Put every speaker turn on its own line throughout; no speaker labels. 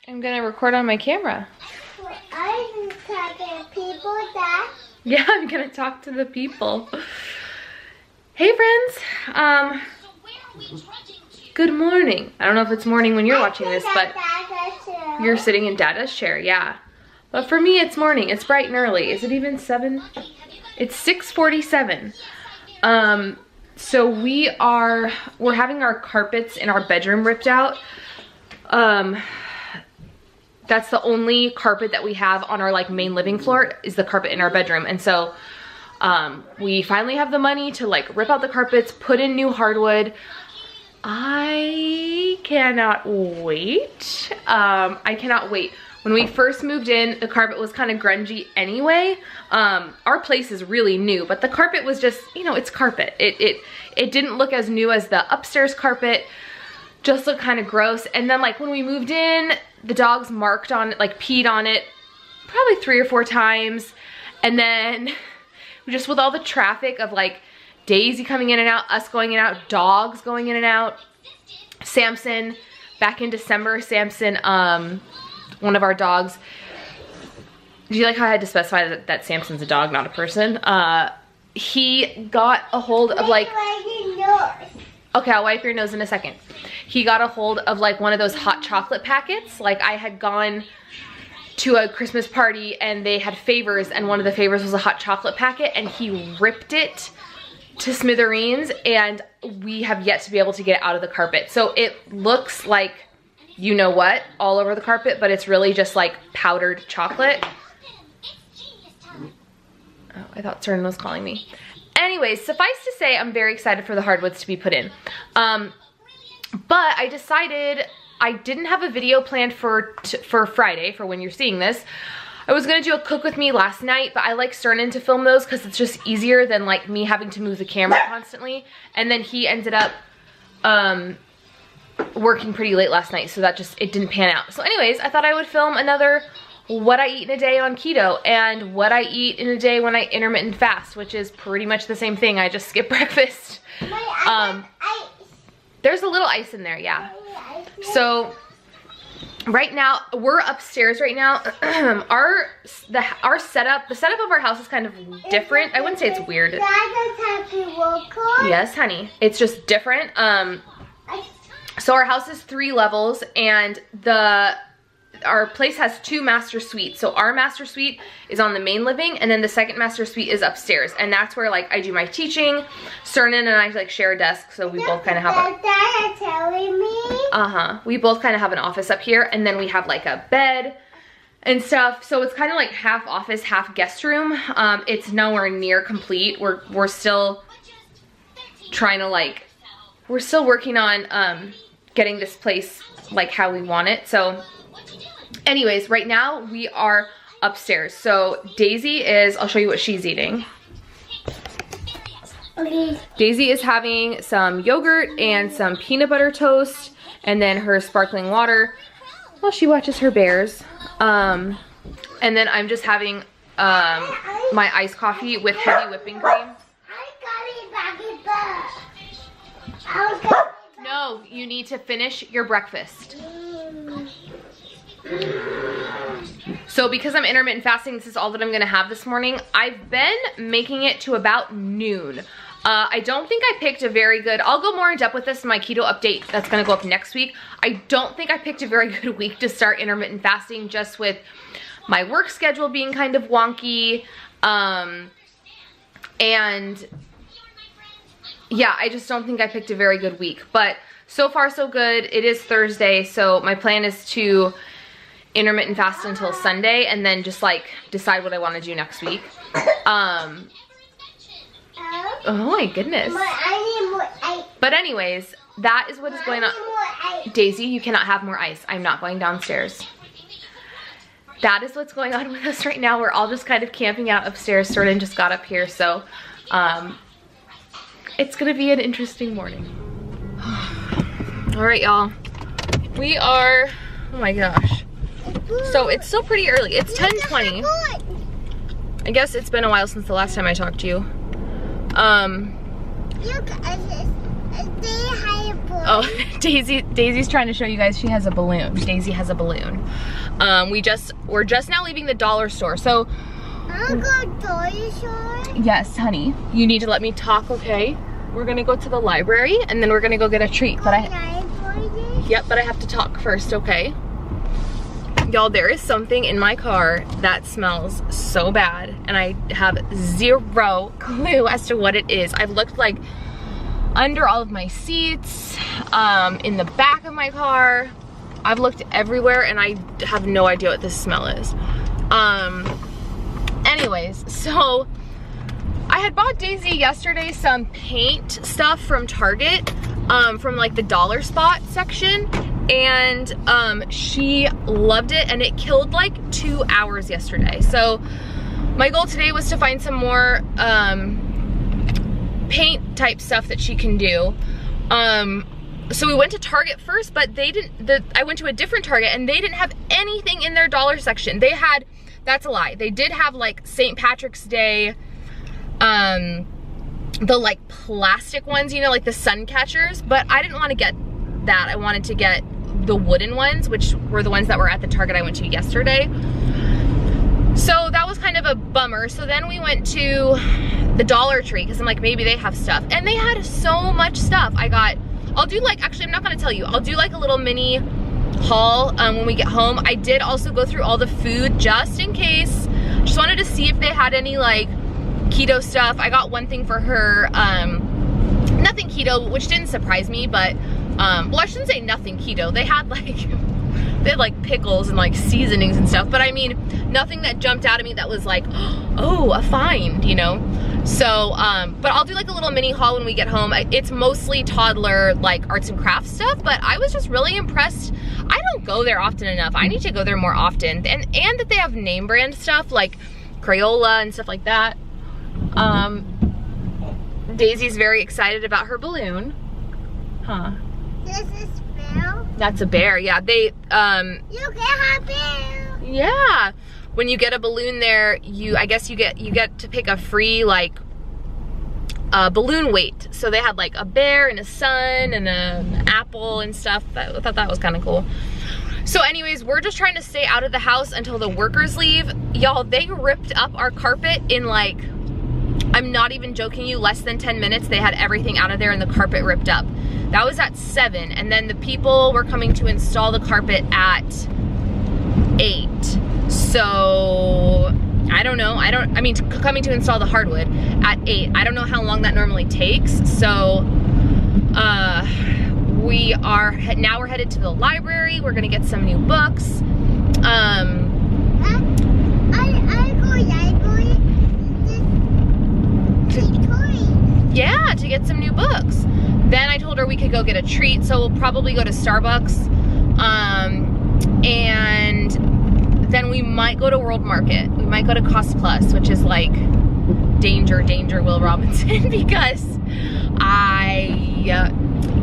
I'm gonna record on my camera.
I'm talking to people, Dad.
Yeah, I'm gonna talk to the people. Hey friends, good morning. I don't know if it's morning when you're watching this, but you're sitting in Dada's chair, yeah. But for me, it's morning. It's bright and early. Is it even 7? It's 6:47. So we're having our carpets in our bedroom ripped out. That's the only carpet that we have on our like main living floor is the carpet in our bedroom. And so we finally have the money to like rip out the carpets, put in new hardwood. I cannot wait. I cannot wait. When we first moved in, the carpet was kind of grungy anyway. Our place is really new, but the carpet was just, you know, it's carpet. It didn't look as new as the upstairs carpet, just looked kind of gross. And then like when we moved in, the dogs marked on it, like peed on it probably 3 or 4 times. And then just with all the traffic of like Daisy coming in and out, us going in and out, dogs going in and out, Samson, back in December, Samson, one of our dogs. Do you like how I had to specify that Samson's a dog, not a person? He got a hold of like... Okay, I'll wipe your nose in a second. He got a hold of like one of those hot chocolate packets. Like I had gone to a Christmas party and they had favors, and one of the favors was a hot chocolate packet, and he ripped it to smithereens, and we have yet to be able to get it out of the carpet. So it looks like, you know what, all over the carpet, but it's really just like powdered chocolate. Oh, I thought Cern was calling me. Anyways, suffice to say, I'm very excited for the hardwoods to be put in. But I decided I didn't have a video planned for Friday, for when you're seeing this. I was gonna do a cook with me last night, but I like Cernan to film those because it's just easier than like me having to move the camera constantly. And then he ended up working pretty late last night, so that just, it didn't pan out. So anyways, I thought I would film another what I eat in a day on keto and what I eat in a day when I intermittent fast, which is pretty much the same thing. I just skip breakfast. There's a little ice in there, yeah. So right now, we're upstairs right now. Our setup, the setup of our house is kind of different. I wouldn't say it's weird. Yes, honey. It's just different. So our house is 3 levels, and our place has 2 master suites. So our master suite is on the main living, and then the second master suite is upstairs, and that's where like I do my teaching. Cernan and I like share a desk, so we both kind of have we both kind of have an office up here, and then we have like a bed and stuff. So it's kind of like half office, half guest room. It's nowhere near complete. We're still trying to like, we're still working on getting this place like how we want it. So anyways, right now we are upstairs. So Daisy is, I'll show you what she's eating.
Okay.
Daisy is having some yogurt and some peanut butter toast, and then her sparkling water while she watches her bears. And then I'm just having my iced coffee with heavy whipping cream. No, you need to finish your breakfast. So because I'm intermittent fasting, this is all that I'm gonna have this morning. I've been making it to about noon. I don't think I picked a very good, I'll go more in depth with this in my keto update that's gonna go up next week. I don't think I picked a very good week to start intermittent fasting, just with my work schedule being kind of wonky. And yeah, I just don't think I picked a very good week. But so far so good. It is Thursday, so my plan is to intermittent fast until Sunday, and then just like decide what I want to do next week. Oh my goodness. But anyways, that is what is going on. Daisy, you cannot have more ice. I'm not going downstairs. That is what's going on with us right now. We're all just kind of camping out upstairs. Cernan just got up here, so it's gonna be an interesting morning. All right, y'all. We are, oh my gosh. So it's still pretty early. It's 10:20. I guess it's been a while since the last time I talked to you. Oh, Daisy's trying to show you guys she has a balloon. Daisy has a balloon. We're just now leaving the dollar store. So
I'm going to dollar store.
Yes, honey. You need to let me talk, okay? We're gonna go to the library and then we're gonna go get a treat. But Yep, but I have to talk first, okay? Y'all, there is something in my car that smells so bad and I have zero clue as to what it is. I've looked like under all of my seats, in the back of my car. I've looked everywhere and I have no idea what this smell is. Anyways, so I had bought Daisy yesterday some paint stuff from Target, from like the dollar spot section, and she loved it and it killed like 2 hours yesterday. So my goal today was to find some more paint type stuff that she can do. So we went to Target first, but I went to a different Target and they didn't have anything in their dollar section. They had, that's a lie, they did have like St. Patrick's Day, the like plastic ones, you know, like the sun catchers, but I didn't want to get that. I wanted to get the wooden ones, which were the ones that were at the Target I went to yesterday. So that was kind of a bummer. So then we went to the Dollar Tree because I'm like, maybe they have stuff, and they had so much stuff. I'll do like, actually I'm not gonna tell you, I'll do like a little mini haul when we get home. I did also go through all the food just in case. Just wanted to see if they had any like keto stuff. I got one thing for her, nothing keto, which didn't surprise me, but well, I shouldn't say nothing keto. They had like pickles and like seasonings and stuff, but I mean nothing that jumped out at me that was like, oh, a find, you know. So but I'll do like a little mini haul when we get home. It's mostly toddler like arts and crafts stuff, but I was just really impressed. I don't go there often enough. I need to go there more often, and that they have name brand stuff like Crayola and stuff like that. Daisy's very excited about her balloon. Huh?
This is bear.
That's a bear, yeah. They
You get a bear.
Yeah. When you get a balloon there, I guess you get to pick a free like balloon weight. So they had like a bear and a sun and an apple and stuff. I thought that was kind of cool. So anyways, we're just trying to stay out of the house until the workers leave. Y'all, they ripped up our carpet in like, I'm not even joking you, less than 10 minutes. They had everything out of there and the carpet ripped up. That was at 7, and then the people were coming to install the carpet at 8. So I don't know. Coming to install the hardwood at 8. I don't know how long that normally takes. So we're headed to the library. We're gonna get some new books. Yeah, to get some new books. Then I told her we could go get a treat, so we'll probably go to Starbucks. And then we might go to World Market. We might go to Cost Plus, which is like danger, Will Robinson, because I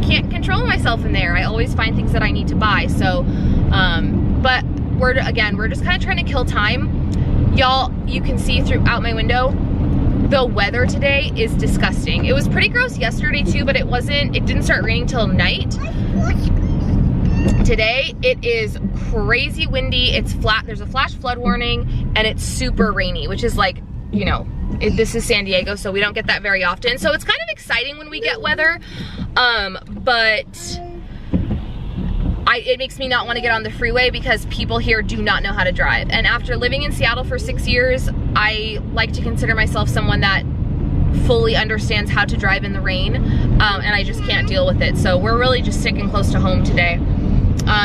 can't control myself in there. I always find things that I need to buy. So, but we're just kind of trying to kill time. Y'all, you can see throughout my window, the weather today is disgusting. It was pretty gross yesterday too, but it didn't start raining till night. Today, it is crazy windy, it's flat, there's a flash flood warning, and it's super rainy, which is like, you know, this is San Diego, so we don't get that very often. So it's kind of exciting when we get weather, but it makes me not want to get on the freeway because people here do not know how to drive. And after living in Seattle for 6 years, I like to consider myself someone that fully understands how to drive in the rain, and I just can't deal with it. So we're really just sticking close to home today.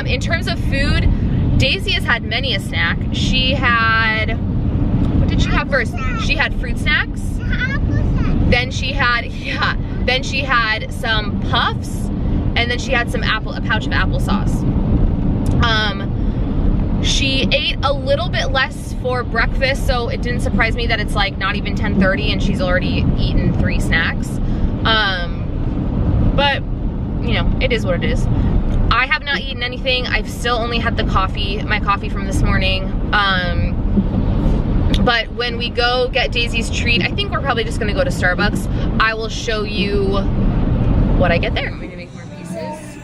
In terms of food, Daisy has had many a snack. She had, what did she have first? She had fruit snacks. Then she had, then she had some puffs, and then she had some a pouch of applesauce. She ate a little bit less for breakfast, so it didn't surprise me that it's like not even 10:30 and she's already eaten 3 snacks. But you know, it is what it is. I have not eaten anything. I've still only had the coffee, my coffee from this morning. But when we go get Daisy's treat, I think we're probably just gonna go to Starbucks. I will show you what I get there. I'm going to make more pieces.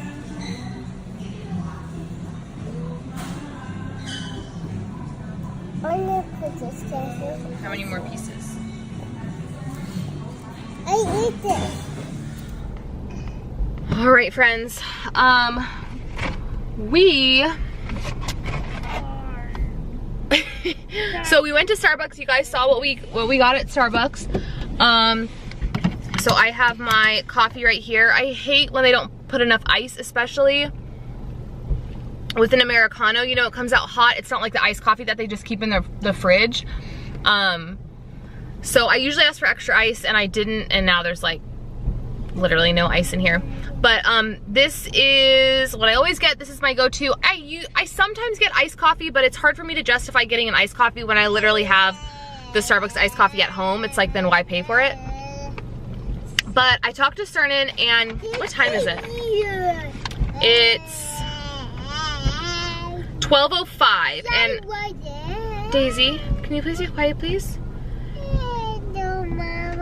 I'm gonna put this cashew.
How many more pieces?
I eat this.
All right, friends. So we went to Starbucks. You guys saw what we got at Starbucks. So I have my coffee right here. I hate when they don't put enough ice, especially with an Americano. You know, it comes out hot. It's not like the iced coffee that they just keep in the fridge. So I usually ask for extra ice, and I didn't, and now there's like literally no ice in here. But this is what I always get. This is my go-to. I sometimes get iced coffee, but it's hard for me to justify getting an iced coffee when I literally have the Starbucks iced coffee at home. It's like, then why pay for it? But I talked to Cernan, and what time is it? It's 12:05, and Daisy, can you please be quiet, please?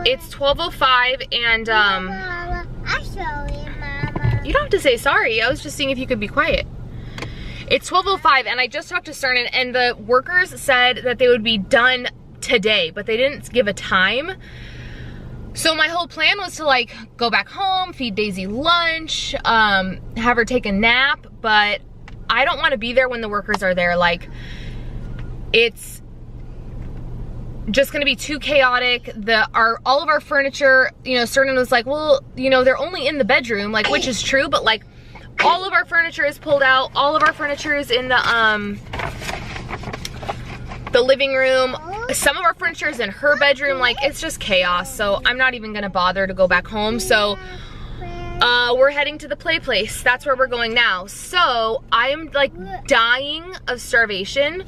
It's 12:05, and
Mama, I'm sorry, Mama.
you don't have to say sorry. I was just seeing if you could be quiet. It's 12:05, and I just talked to Cernan, and the workers said that they would be done today, but they didn't give a time. So my whole plan was to like go back home, feed Daisy lunch, have her take a nap, but I don't want to be there when the workers are there. Like, it's just gonna be too chaotic. All of our furniture, you know, Cernan was like, well, you know, they're only in the bedroom, like, which is true, but like all of our furniture is pulled out. All of our furniture is in the living room. Some of our furniture is in her bedroom. Like, it's just chaos. So I'm not even gonna bother to go back home. So we're heading to the play place. That's where we're going now. So I'm like dying of starvation.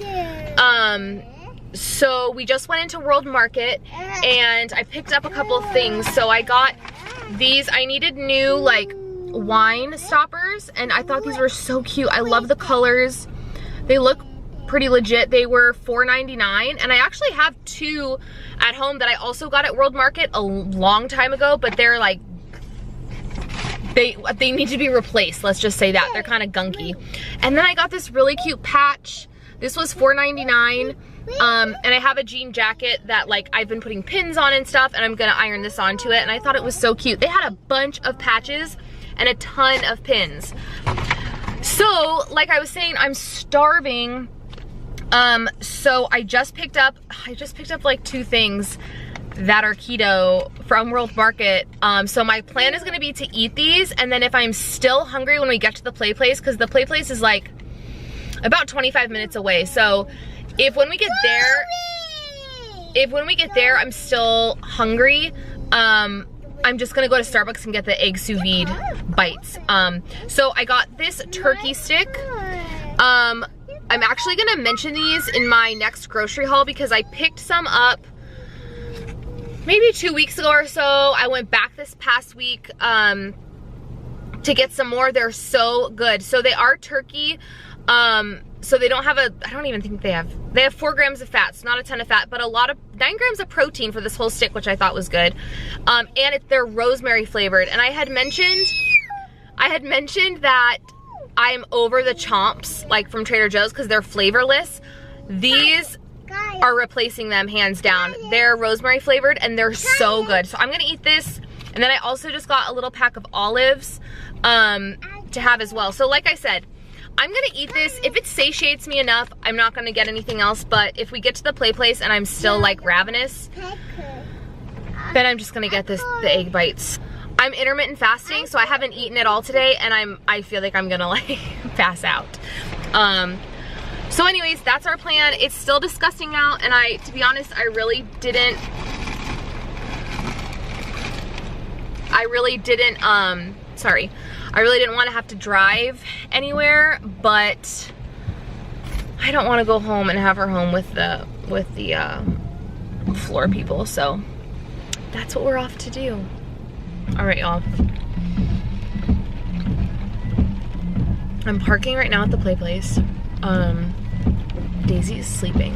So we just went into World Market, and I picked up a couple of things. So I got these. I needed new like wine stoppers, and I thought these were so cute. I love the colors. They look pretty legit. They were $4.99, and I actually have two at home that I also got at World Market a long time ago, but they're like, they need to be replaced. Let's just say that. They're kind of gunky. And then I got this really cute patch. This was $4.99. And I have a jean jacket that like I've been putting pins on and stuff, and I'm gonna iron this onto it, and I thought it was so cute. They had a bunch of patches and a ton of pins. So like I was saying, I'm starving. So I just picked up like 2 things that are keto from World Market. So my plan is gonna be to eat these, and then if I'm still hungry when we get to the play place, because the play place is like about 25 minutes away. So if when we get there I'm still hungry, I'm just gonna go to Starbucks and get the egg sous vide bites. So I got this turkey stick. I'm actually gonna mention these in my next grocery haul because I picked some up maybe 2 weeks ago or so. I went back this past week to get some more. They're so good. So they are turkey. So they don't have I don't even think they have 4 grams of fat, so not a ton of fat, but 9 grams of protein for this whole stick, which I thought was good. And they're rosemary flavored. And I had mentioned that I'm over the chomps, like from Trader Joe's, because they're flavorless. These are replacing them hands down. They're rosemary flavored, and they're so good. So I'm gonna eat this. And then I also just got a little pack of olives to have as well. So like I said, I'm gonna eat this. If it satiates me enough, I'm not gonna get anything else, but if we get to the play place and I'm still like ravenous, then I'm just gonna get the egg bites. I'm intermittent fasting, so I haven't eaten at all today, and I feel like I'm gonna like pass out. So anyways, that's our plan. It's still disgusting now, and to be honest, I really didn't want to have to drive anywhere, but I don't want to go home and have her home with the floor people, so that's what we're off to do. All right, y'all. I'm parking right now at the play place. Daisy is sleeping.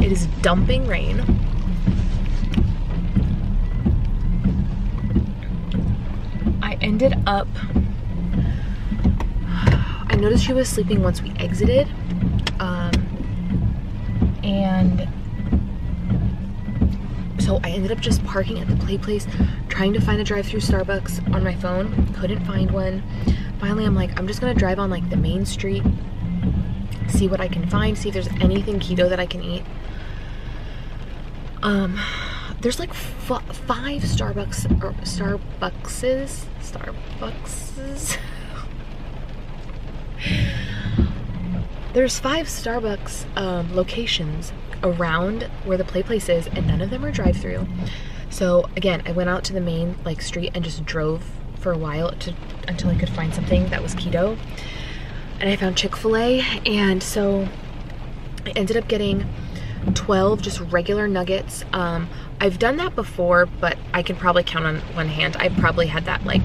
It is dumping rain. I ended up, I noticed she was sleeping once we exited, and so I ended up just parking at the play place, trying to find a drive-through Starbucks on my phone. Couldn't find one. Finally, I'm like, I'm just gonna drive on like the main street, see what I can find, see if there's anything keto that I can eat. There's like 5 Starbuckses. There's 5 Starbucks locations around where the play place is, and none of them are drive-through. So again, I went out to the main like street and just drove for a while until I could find something that was keto, and I found Chick-Fil-A. And so I ended up getting 12 just regular nuggets. I've done that before, but I can probably count on one hand. I probably had that like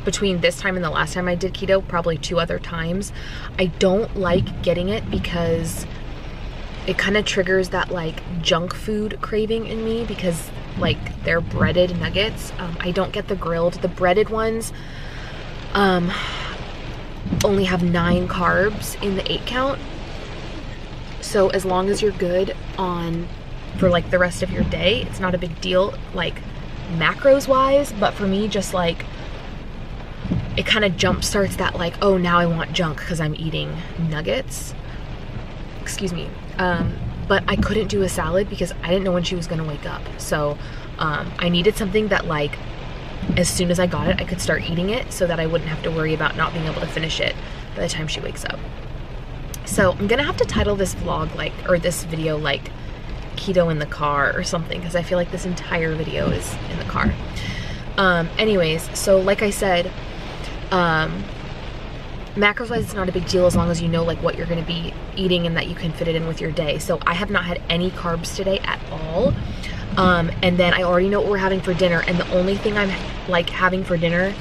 between this time and the last time I did keto, probably 2 other times. I don't like getting it because it kind of triggers that like junk food craving in me, because like they're breaded nuggets. I don't get the grilled. The breaded ones only have 9 carbs in the 8 count. So as long as you're good for like the rest of your day, it's not a big deal like macros wise. But for me, just like it kind of jump starts that like, oh, now I want junk because I'm eating nuggets. Excuse me. But I couldn't do a salad because I didn't know when she was gonna wake up. So I needed something that like as soon as I got it, I could start eating it so that I wouldn't have to worry about not being able to finish it by the time she wakes up. So I'm gonna have to title this vlog like, or this video like keto in the car or something, because I feel like this entire video is in the car. Anyways, so like I said, macros wise, it's not a big deal as long as you know like what you're going to be eating and that you can fit it in with your day. So I have not had any carbs today at all. And then I already know what we're having for dinner, and the only thing I'm like having for dinner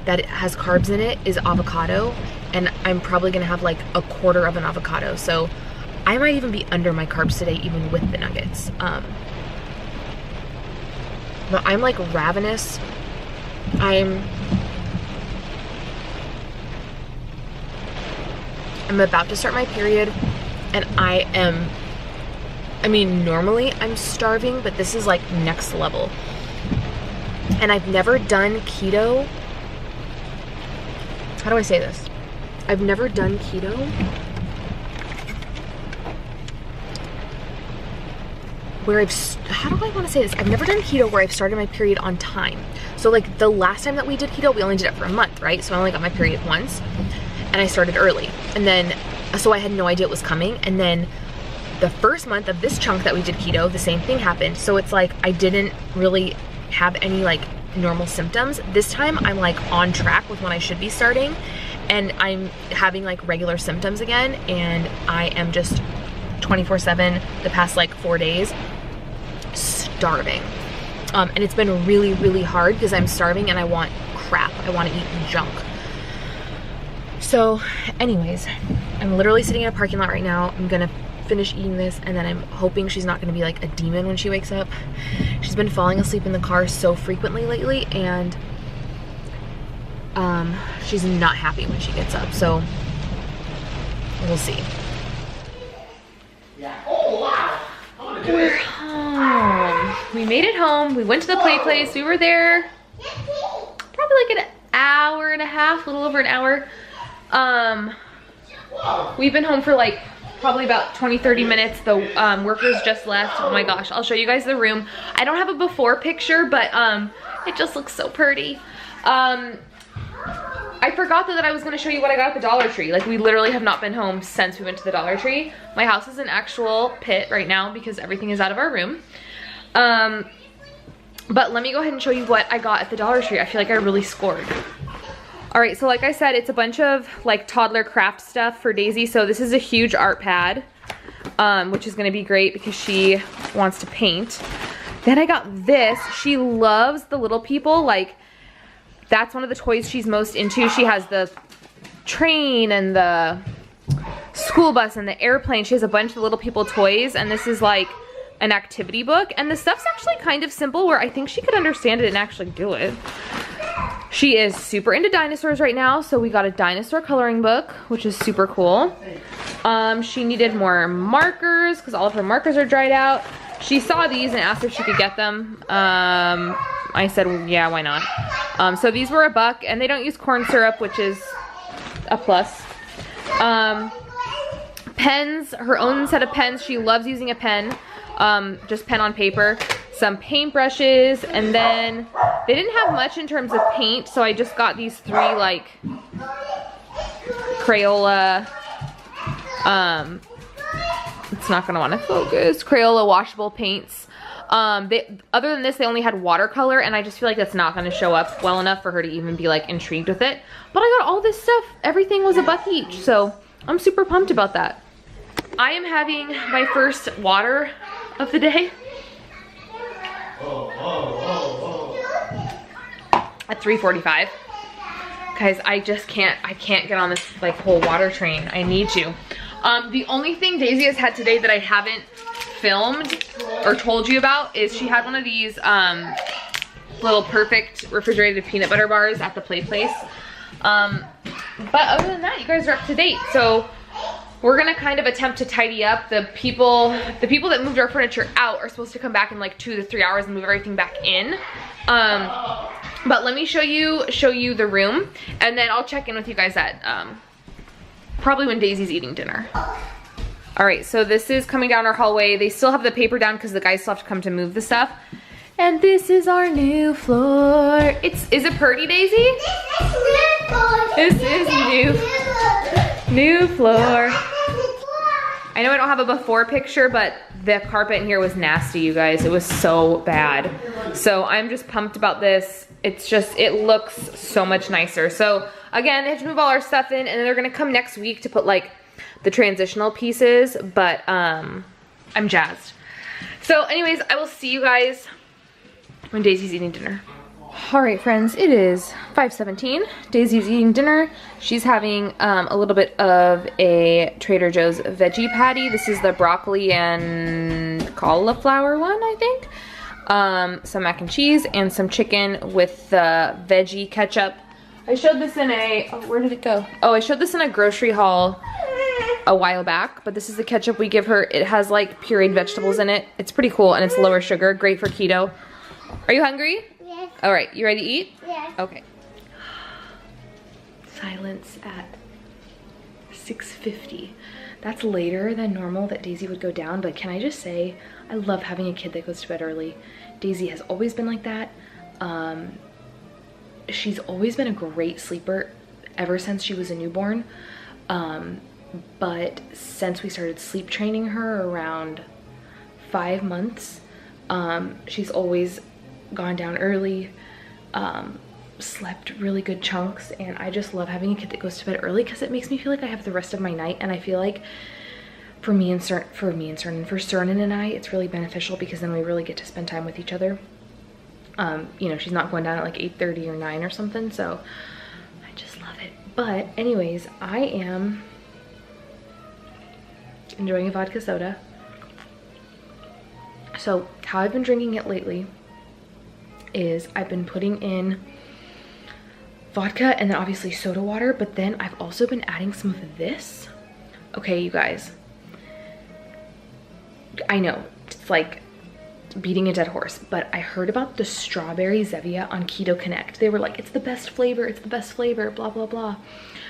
that has carbs in it is avocado, and I'm probably gonna have like a quarter of an avocado. So I might even be under my carbs today even with the nuggets. But I'm like ravenous. I'm about to start my period, and I mean, normally I'm starving, but this is like next level. And I've never done keto. How do I say this? I've never done keto where how do I want to say this? I've never done keto where I've started my period on time. So like the last time that we did keto, we only did it for a month, right? So I only got my period once, and I started early. And then, so I had no idea it was coming. And then the first month of this chunk that we did keto, the same thing happened. So it's like I didn't really have any like normal symptoms. This time I'm like on track with when I should be starting, and I'm having like regular symptoms again, and I am just 24/7 the past like 4 days starving. And it's been really, really hard because I'm starving and I want crap. I want to eat junk. So anyways, I'm literally sitting in a parking lot right now. I'm gonna finish eating this, and then I'm hoping she's not gonna be like a demon when she wakes up. She's been falling asleep in the car so frequently lately, and she's not happy when she gets up. So we'll see. We're home. We made it home. We went to the play place. We were there probably like an hour and a half, a little over an hour. We've been home for like probably about 20-30 minutes. The workers just left. Oh my gosh, I'll show you guys the room. I don't have a before picture, but it just looks so pretty. I forgot though that I was gonna show you what I got at the Dollar Tree. Like, we literally have not been home since we went to the Dollar Tree. My house is an actual pit right now because everything is out of our room. But let me go ahead and show you what I got at the Dollar Tree. I feel like I really scored. All right, so like I said, it's a bunch of like toddler craft stuff for Daisy. So this is a huge art pad, which is gonna be great because she wants to paint. Then I got this. She loves the little people. Like, that's one of the toys she's most into. She has the train and the school bus and the airplane. She has a bunch of little people toys, and this is like an activity book. And the stuff's actually kind of simple where I think she could understand it and actually do it. She is super into dinosaurs right now, so we got a dinosaur coloring book, which is super cool. She needed more markers because all of her markers are dried out. She saw these and asked if she could get them. I said, yeah, why not? So these were $1 and they don't use corn syrup, which is a plus. Pens, her own set of pens. She loves using a pen, just pen on paper. Some paintbrushes, and then they didn't have much in terms of paint, so I just got these 3 like Crayola, it's not gonna wanna focus, Crayola washable paints. Other than this, they only had watercolor, and I just feel like that's not gonna show up well enough for her to even be like intrigued with it. But I got all this stuff, everything was $1 each, so I'm super pumped about that. I am having my first water of the day. At 3:45. Guys, I can't get on this like whole water train. I need to. The only thing Daisy has had today that I haven't filmed or told you about is she had one of these little perfect refrigerated peanut butter bars at the play place. But other than that, you guys are up to date. So we're gonna kind of attempt to tidy up. The people that moved our furniture out are supposed to come back in like 2 to 3 hours and move everything back in. But let me show you the room, and then I'll check in with you guys at probably when Daisy's eating dinner. All right, so this is coming down our hallway. They still have the paper down because the guys still have to come to move the stuff. And this is our new floor. Is it pretty, Daisy? This is new floor. I know I don't have a before picture, but the carpet in here was nasty, you guys. It was so bad. So I'm just pumped about this. It looks so much nicer. So again, they have to move all our stuff in, and then they're gonna come next week to put like the transitional pieces, but I'm jazzed. So anyways, I will see you guys when Daisy's eating dinner. All right, friends, it is 5:17. Daisy's eating dinner. She's having a little bit of a Trader Joe's veggie patty. This is the broccoli and cauliflower one, I think. Some mac and cheese and some chicken with the veggie ketchup. I showed this in where did it go? Oh, I showed this in a grocery haul a while back, but this is the ketchup we give her. It has like pureed vegetables in it. It's pretty cool, and it's lower sugar, great for keto. Are you hungry?
Yes.
All right, you ready to eat?
Yes.
Okay. Silence at 6:50. That's later than normal that Daisy would go down, but can I just say, I love having a kid that goes to bed early. Daisy has always been like that. She's always been a great sleeper ever since she was a newborn. But since we started sleep training her around 5 months, she's always gone down early, slept really good chunks, and I just love having a kid that goes to bed early because it makes me feel like I have the rest of my night, and I feel like for Cernan and I, it's really beneficial because then we really get to spend time with each other. You know, she's not going down at like 8:30 or 9 or something, so I just love it. But anyways, I am enjoying a vodka soda. So how I've been drinking it lately is I've been putting in vodka and then obviously soda water, but then I've also been adding some of this. Okay, you guys, I know it's like beating a dead horse, but I heard about the strawberry Zevia on Keto Connect. They were like, it's the best flavor, blah, blah, blah.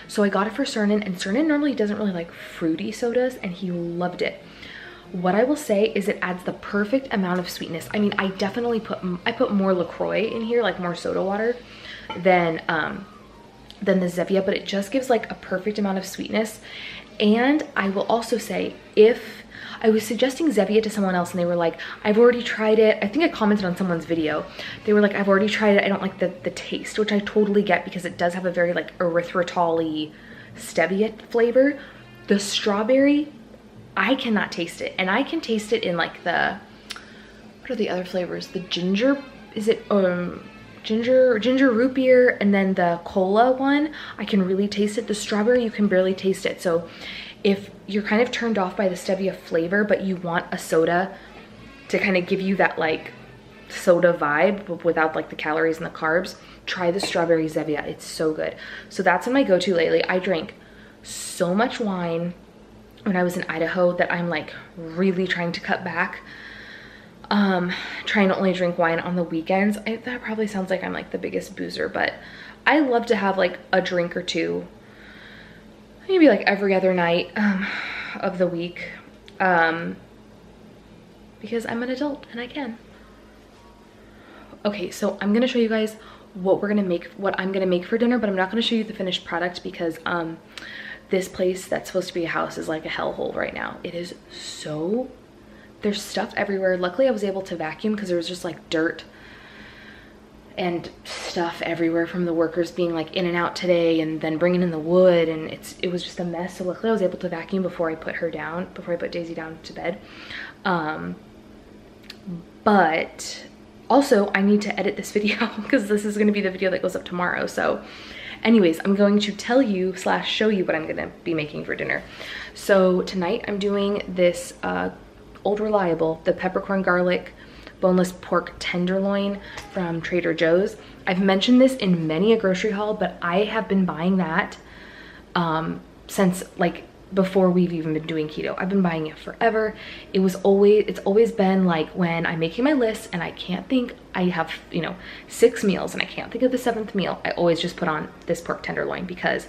So I got it for Cernan, and Cernan normally doesn't really like fruity sodas, and he loved it. What I will say is it adds the perfect amount of sweetness. I mean, I definitely put more LaCroix in here, like more soda water than the Zevia, but it just gives like a perfect amount of sweetness. And I will also say, if I was suggesting Zevia to someone else and they were like, I've already tried it. I think I commented on someone's video. They were like, I've already tried it. I don't like the taste, which I totally get because it does have a very like erythritol-y stevia flavor. The strawberry, I cannot taste it. And I can taste it in like what are the other flavors? The ginger, is it ginger root beer, and then the cola one, I can really taste it. The strawberry, you can barely taste it. So if you're kind of turned off by the stevia flavor, but you want a soda to kind of give you that like soda vibe, but without like the calories and the carbs, try the strawberry Zevia. It's so good. So that's been my go-to lately. I drank so much wine when I was in Idaho that I'm like really trying to cut back. Trying to only drink wine on the weekends. That probably sounds like I'm like the biggest boozer, but I love to have like a drink or two, maybe like every other night of the week, because I'm an adult and I can. Okay, so I'm gonna show you guys what I'm gonna make for dinner, but I'm not gonna show you the finished product because this place that's supposed to be a house is like a hellhole right now. It is so, there's stuff everywhere. Luckily I was able to vacuum because there was just like dirt and stuff everywhere from the workers being like in and out today and then bringing in the wood, and it was just a mess. So luckily I was able to vacuum before I put Daisy down to bed. But also I need to edit this video because this is going to be the video that goes up tomorrow. So anyways, I'm going to tell you / show you what I'm going to be making for dinner. So tonight I'm doing this Old Reliable, the peppercorn garlic boneless pork tenderloin from Trader Joe's. I've mentioned this in many a grocery haul, but I have been buying that since like before we've even been doing keto. I've been buying it forever. It's always been like when I'm making my list and I can't think, I have, you know, 6 meals and I can't think of the 7th meal, I always just put on this pork tenderloin because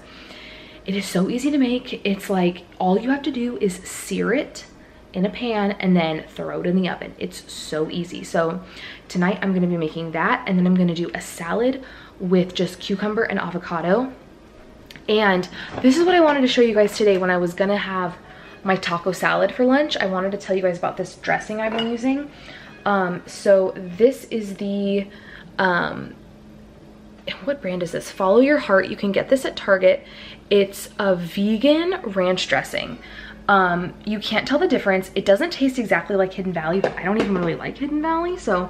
it is so easy to make. It's like all you have to do is sear it in a pan and then throw it in the oven. It's so easy. So tonight I'm going to be making that, and then I'm going to do a salad with just cucumber and avocado. And this is what I wanted to show you guys today when I was gonna have my taco salad for lunch. I wanted to tell you guys about this dressing I've been using. So this is the what brand is this? Follow Your Heart. You can get this at Target. It's a vegan ranch dressing. You can't tell the difference. It doesn't taste exactly like Hidden Valley, but I don't even really like Hidden Valley. So,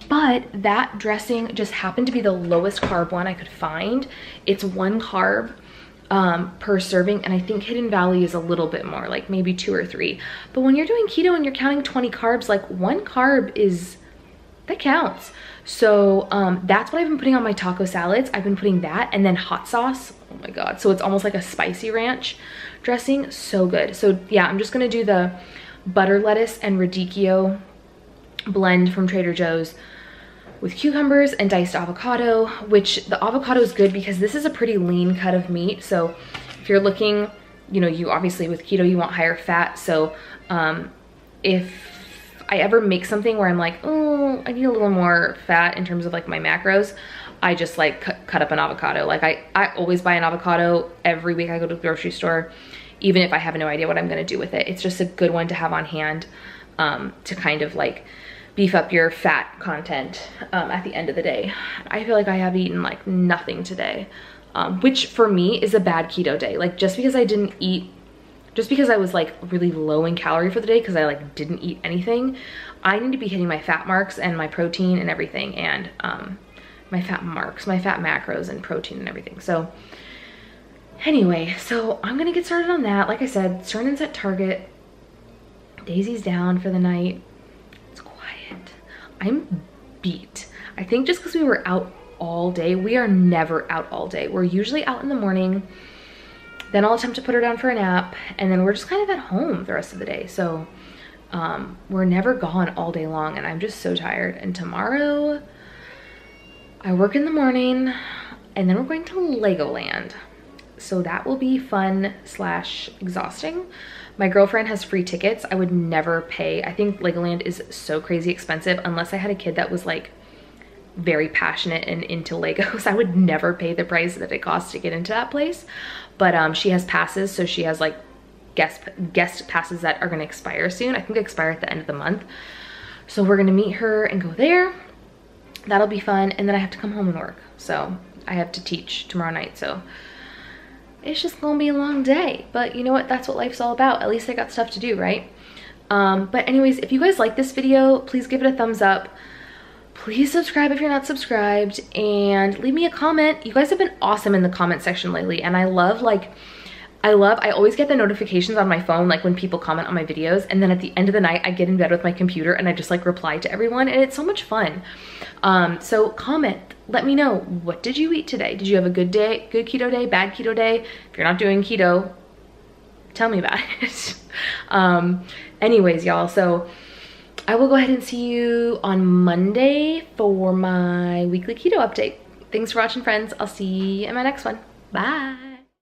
but that dressing just happened to be the lowest carb one I could find. It's 1 carb per serving, and I think Hidden Valley is a little bit more, like maybe 2 or 3. But when you're doing keto and you're counting 20 carbs, like 1 carb that counts. So that's what I've been putting on my taco salads. I've been putting that and then hot sauce. Oh my God. So it's almost like a spicy ranch dressing. So good. So yeah, I'm just gonna do the butter lettuce and radicchio blend from Trader Joe's with cucumbers and diced avocado, which the avocado is good because this is a pretty lean cut of meat. So if you're looking, you know, you obviously with keto you want higher fat. So if I ever make something where I'm like, oh, I need a little more fat in terms of like my macros, I just like cut up an avocado. Like I always buy an avocado every week I go to the grocery store, even if I have no idea what I'm gonna do with it. It's just a good one to have on hand to kind of like beef up your fat content at the end of the day. I feel like I have eaten like nothing today, which for me is a bad keto day. Like just because I was like really low in calorie for the day because I like didn't eat anything, I need to be hitting my fat marks and my protein and everything, and my fat macros and protein and everything. So anyway, so I'm gonna get started on that. Like I said, Cernan's at Target. Daisy's down for the night. It's quiet. I'm beat. I think just because we were out all day. We are never out all day. We're usually out in the morning. Then I'll attempt to put her down for a nap, and then we're just kind of at home the rest of the day. So we're never gone all day long, and I'm just so tired. And tomorrow I work in the morning, and then we're going to Legoland. So that will be fun / exhausting. My girlfriend has free tickets. I would never pay. I think Legoland is so crazy expensive unless I had a kid that was like very passionate and into Legos. I would never pay the price that it costs to get into that place. But she has passes, so she has like guest passes that are gonna expire soon. I think they expire at the end of the month. So we're gonna meet her and go there. That'll be fun. And then I have to come home and work. So I have to teach tomorrow night. So it's just gonna be a long day. But you know what? That's what life's all about. At least I got stuff to do, right? But anyways, if you guys like this video, please give it a thumbs up. Please subscribe if you're not subscribed, and leave me a comment. You guys have been awesome in the comment section lately, and I love like I always get the notifications on my phone, like when people comment on my videos, and then at the end of the night, I get in bed with my computer and I just like reply to everyone, and it's so much fun. So comment, let me know, what did you eat today? Did you have a good day, good keto day, bad keto day? If you're not doing keto, tell me about it. Anyways, y'all, so I will go ahead and see you on Monday for my weekly keto update. Thanks for watching, friends. I'll see you in my next one. Bye.